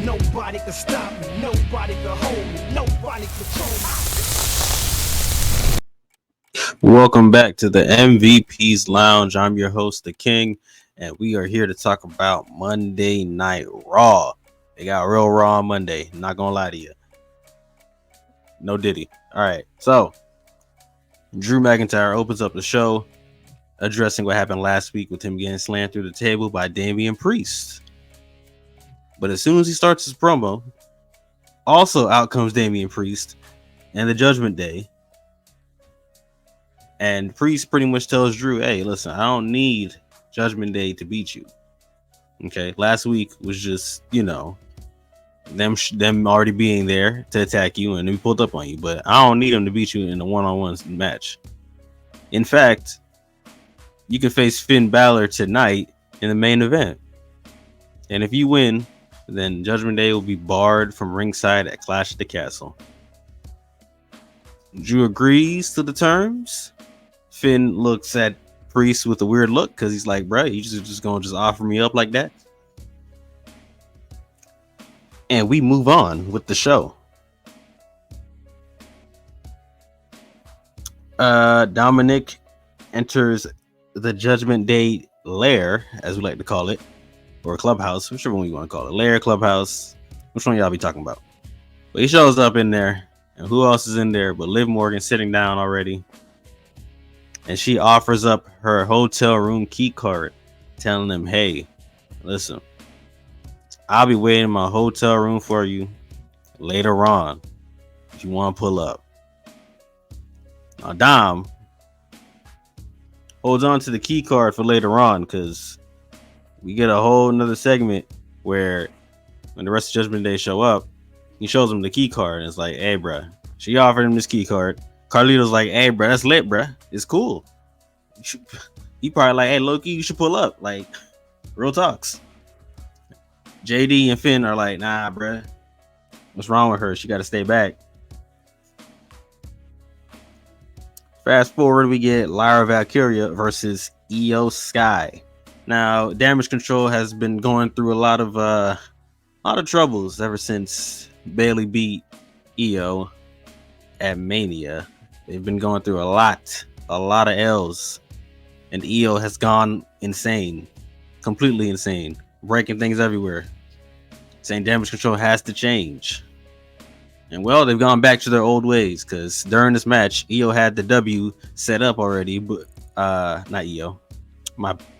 Nobody can stop me, nobody can hold me, nobody control me. Welcome back to the MVP's Lounge. I'm your host, The King, and we are here to talk about Monday Night Raw. They got real raw on Monday. Not gonna lie to you. No Diddy. All right, so Drew McIntyre opens up the show, addressing what happened last week with him getting slammed through the table by Damian Priest. But as soon as he starts his promo, also out comes Damian Priest and the Judgment Day. And Priest pretty much tells Drew, hey, listen, I don't need Judgment Day to beat you. Okay, last week was just, them already being there to attack you and we pulled up on you. But I don't need them to beat you in a one-on-one match. In fact, you can face Finn Balor tonight in the main event. And if you win, then Judgment Day will be barred from ringside at Clash at the Castle. Drew agrees to the terms. Finn looks at Priest with a weird look because he's like, bro, you just gonna just offer me up like that? And we move on with the show. Dominic enters the Judgment Day lair, as we like to call it, or clubhouse, whichever one you want to call it. Lair, clubhouse, which one y'all be talking about? But he shows up in there, and who else is in there but Liv Morgan sitting down already? And she offers up her hotel room key card, telling him, hey, listen, I'll be waiting in my hotel room for you later on if you want to pull up. Now, Dom holds on to the key card for later on because we get a whole nother segment where when the rest of Judgment Day show up, he shows him the key card and it's like, hey, bruh, she offered him this key card. Carlito's like, hey, bruh, that's lit, bruh. It's cool. He probably like, hey, Loki, you should pull up. Like, real talks. JD and Finn are like, nah, bruh. What's wrong with her? She got to stay back. Fast forward, we get Lyra Valkyria versus Io Sky. Now, Damage Control has been going through a lot of troubles ever since Bayley beat Io at Mania. They've been going through a lot of L's, and Io has gone insane, completely insane, breaking things everywhere, saying Damage Control has to change. And well, they've gone back to their old ways because during this match, Io had the W set up already, but not Io.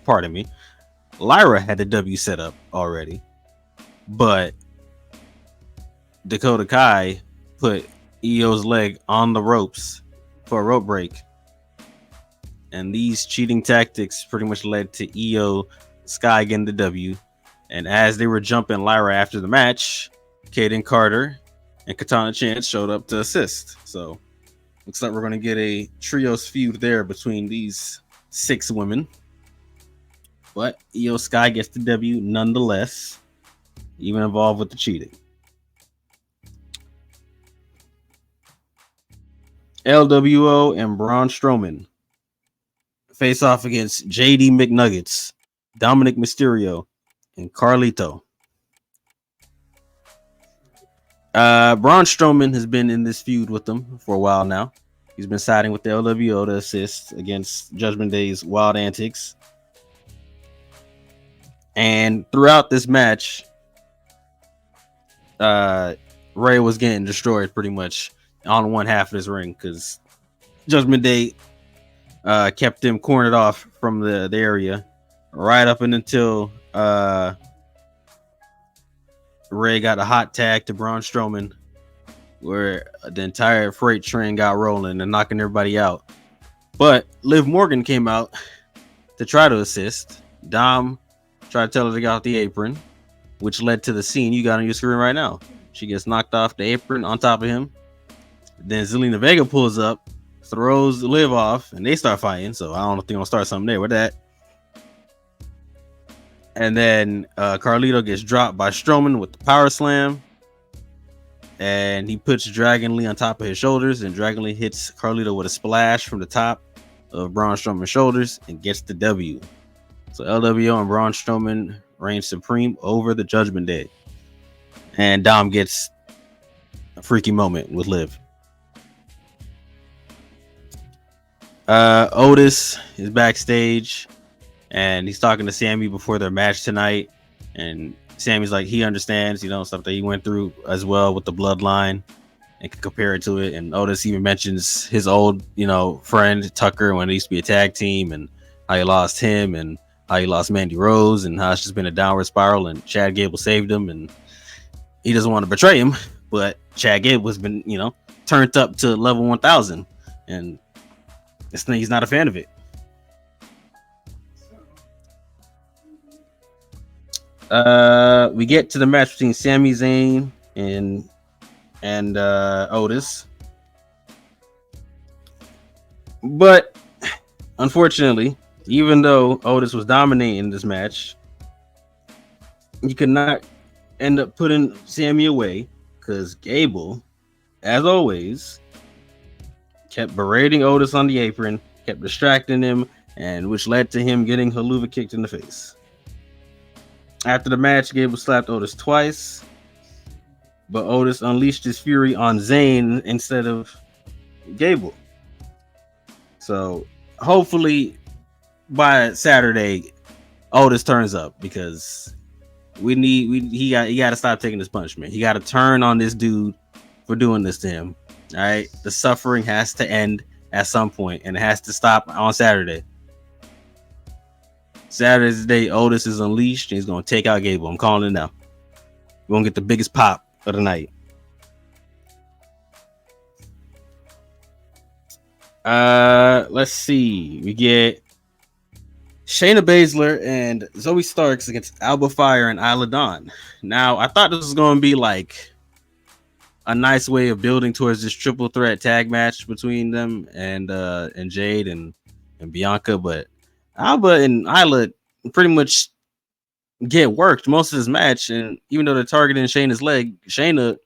Pardon me. Lyra had the W set up already, but Dakota Kai put Io's leg on the ropes for a rope break. And these cheating tactics pretty much led to Io Sky getting the W. And as they were jumping Lyra after the match, Kaden Carter and Katana Chance showed up to assist. So looks like we're going to get a trios feud there between these 6 women. But Io Sky gets the W nonetheless, even involved with the cheating. LWO and Braun Strowman face off against JD McNuggets, Dominic Mysterio, and Carlito. Braun Strowman has been in this feud with them for a while now. He's been siding with the LWO to assist against Judgment Day's wild antics. And throughout this match, Ray was getting destroyed pretty much on one half of this ring because Judgment Day kept him cornered off from the area right up until Ray got a hot tag to Braun Strowman where the entire freight train got rolling and knocking everybody out. But Liv Morgan came out to try to assist. Dom tried to tell her to get off the apron, which led to the scene you got on your screen right now. She gets knocked off the apron on top of him. Then Zelina Vega pulls up, throws Liv off, and they start fighting. So I don't know if they're going to start something there with that. And then Carlito gets dropped by Strowman with the power slam. And he puts Dragon Lee on top of his shoulders. And Dragon Lee hits Carlito with a splash from the top of Braun Strowman's shoulders and gets the W. So LWO and Braun Strowman reign supreme over the Judgment Day. and Dom gets a freaky moment with Liv. Otis is backstage and he's talking to Sammy before their match tonight. And Sammy's like, he understands, stuff that he went through as well with the bloodline and can compare it to it. And Otis even mentions his old, friend Tucker when they used to be a tag team and how he lost him and how he lost Mandy Rose and how it's just been a downward spiral and Chad Gable saved him and he doesn't want to betray him, but Chad Gable has been, turned up to level 1000 and this thing, he's not a fan of it. We get to the match between Sami Zayn and Otis, but unfortunately, even though Otis was dominating this match, you could not end up putting Sami away because Gable, as always, kept berating Otis on the apron, kept distracting him, and which led to him getting Helluva kicked in the face. After the match, Gable slapped Otis twice, but Otis unleashed his fury on Zayn instead of Gable. So hopefully by Saturday, Otis turns up because he got to stop taking this punishment. He got to turn on this dude for doing this to him. All right, the suffering has to end at some point, and it has to stop on Saturday. Saturday's the day Otis is unleashed, and he's gonna take out Gable. I'm calling it now. We're gonna get the biggest pop of the night. Let's see. We get Shayna Baszler and Zoe Starks against Alba Fire and Isla Dawn. Now, I thought this was gonna be like a nice way of building towards this triple threat tag match between them and Jade and Bianca, but Alba and Isla pretty much get worked most of this match, and even though they're targeting Shayna's leg, Shayna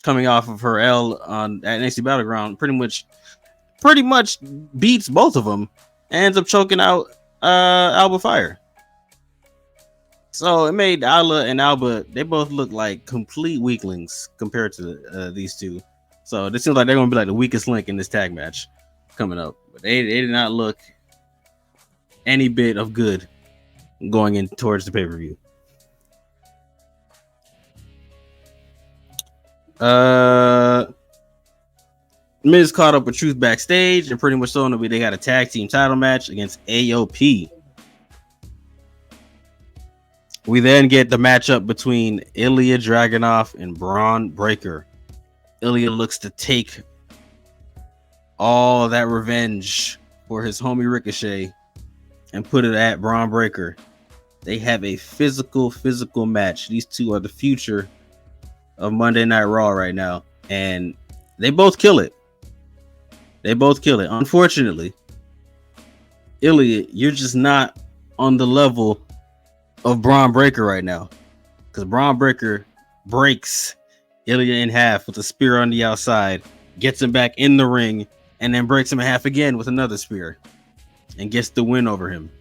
coming off of her L at NXT Battleground pretty much beats both of them and ends up choking out Alba Fire. So it made Isla and Alba, they both look like complete weaklings compared to these two. So it seems like they're going to be like the weakest link in this tag match coming up. But they did not look any bit of good going in towards the pay-per-view. Miz caught up with Truth backstage and pretty much told them they got a tag team title match against AOP. We then get the matchup between Ilya Dragunov and Braun Breaker. Ilya looks to take all that revenge for his homie Ricochet and put it at Braun Breaker. They have a physical match. These two are the future of Monday Night Raw right now, and they both kill it. Unfortunately, Ilya, you're just not on the level of Braun Breaker right now, because Braun Breaker breaks Ilya in half with a spear on the outside, gets him back in the ring, and then breaks him in half again with another spear and gets the win over him.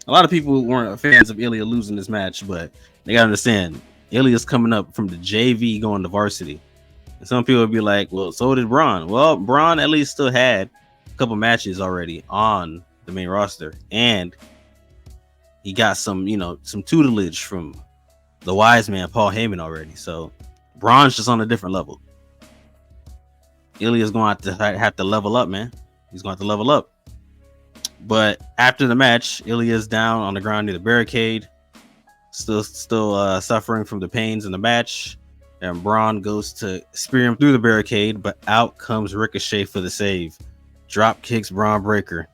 A lot of people weren't fans of Ilya losing this match, but they gotta understand, Ilya's coming up from the JV going to varsity. And some people would be like, well, so did Braun. Well, Braun at least still had a couple matches already on the main roster, and he got some tutelage from the wise man Paul Heyman already. So Braun's just on a different level. Ilya's going to have to level up, man. He's going to have to level up. But after the match, Ilya's down on the ground near the barricade, still suffering from the pains in the match. And Braun goes to spear him through the barricade, but out comes Ricochet for the save. Drop kicks Braun Breaker.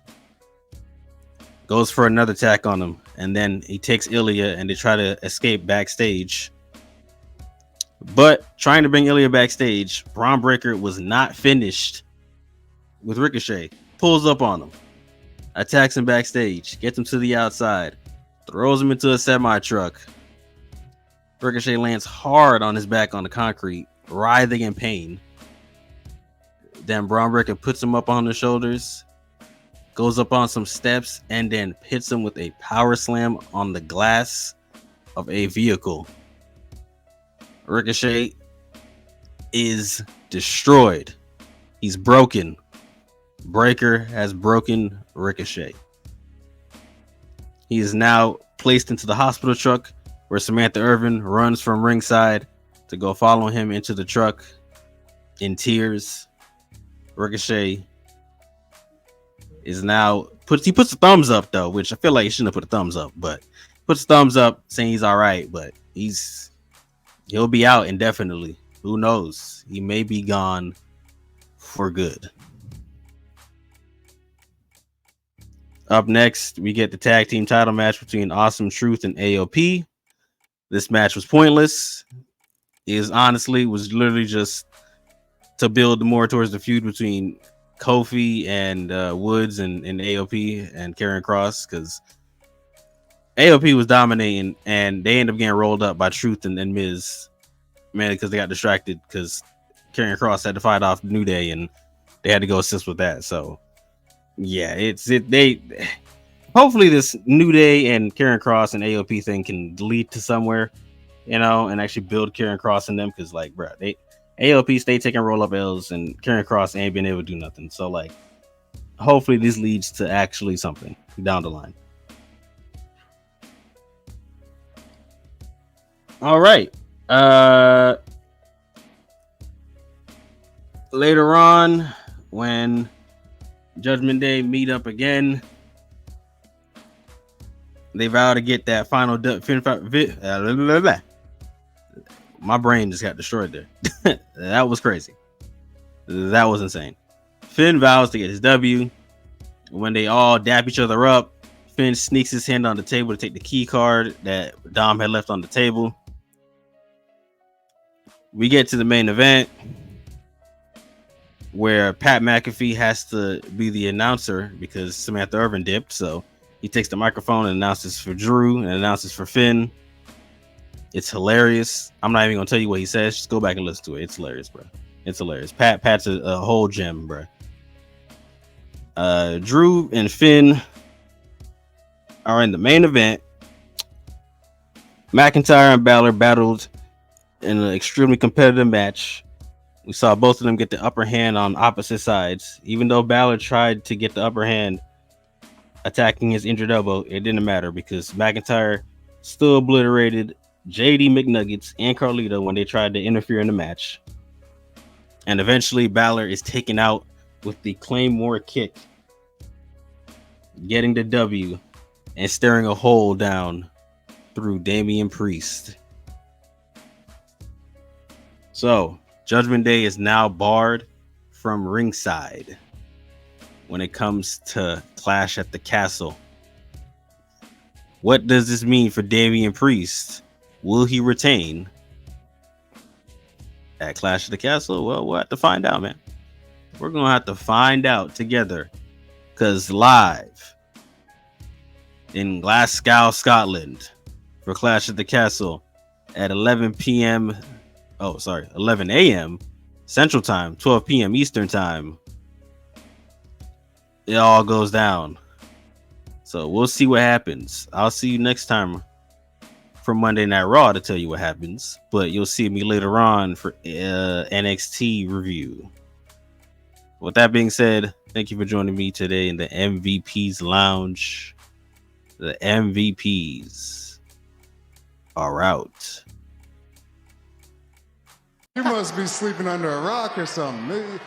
Goes for another attack on him, and then he takes Ilya and they try to escape backstage. But trying to bring Ilya backstage, Braun Breaker was not finished with Ricochet. Pulls up on him, attacks him backstage, gets him to the outside, throws him into a semi-truck. Ricochet lands hard on his back on the concrete, writhing in pain. Then Braun Breaker puts him up on the shoulders, goes up on some steps, and then hits him with a power slam on the glass of a vehicle. Ricochet is destroyed. He's broken. Breaker has broken Ricochet. He is now placed into the hospital truck where Samantha Irvin runs from ringside to go follow him into the truck in tears. Ricochet is now puts a thumbs up though, which I feel like he shouldn't have put a thumbs up, but puts a thumbs up saying he's all right, but he'll be out indefinitely. Who knows? He may be gone for good. Up next, we get the tag team title match between Awesome Truth and AOP. This match was pointless. It was literally just to build more towards the feud between Kofi and Woods and AOP and Karrion Kross, because AOP was dominating and they ended up getting rolled up by Truth and Miz, mainly because they got distracted because Karrion Kross had to fight off New Day and they had to go assist with that. So yeah, they hopefully this New Day and Karrion Kross and AOP thing can lead to somewhere, and actually build Karrion Kross in them, because like, bro, AOP stay taking roll up L's and Karrion Kross ain't been able to do nothing. So like, hopefully this leads to actually something down the line. All right. Later on, when Judgment Day meet up again, they vow to get that final my brain just got destroyed there. That was crazy. That was insane. Finn vows to get his W. When they all dap each other up, Finn sneaks his hand on the table to take the key card that Dom had left on the table. We get to the main event where Pat McAfee has to be the announcer because Samantha Irvin dipped. So he takes the microphone and announces for Drew and announces for Finn. It's hilarious. I'm not even gonna tell you what he says. Just go back and listen to it. It's hilarious, bro. It's hilarious. Pat's a whole gem, bro. Drew and Finn are in the main event. McIntyre and Balor battled in an extremely competitive match. We saw both of them get the upper hand on opposite sides. Even though Balor tried to get the upper hand attacking his injured elbow, it didn't matter because McIntyre still obliterated JD McNuggets and Carlito when they tried to interfere in the match. And eventually Balor is taken out with the Claymore kick, getting the W and staring a hole down through Damian Priest. So Judgment Day is now barred from ringside when it comes to Clash at the Castle. What does this mean for Damian Priest? Will he retain at Clash at the Castle? Well, we'll have to find out, man. We're going to have to find out together, because live in Glasgow, Scotland for Clash at the Castle at 11 a.m. Central Time, 12 p.m. Eastern Time. It all goes down. So we'll see what happens. I'll see you next time for Monday Night Raw to tell you what happens, but you'll see me later on for NXT review. With that being said, thank you for joining me today in the MVP's Lounge. The MVPs are out. You must be sleeping under a rock or something.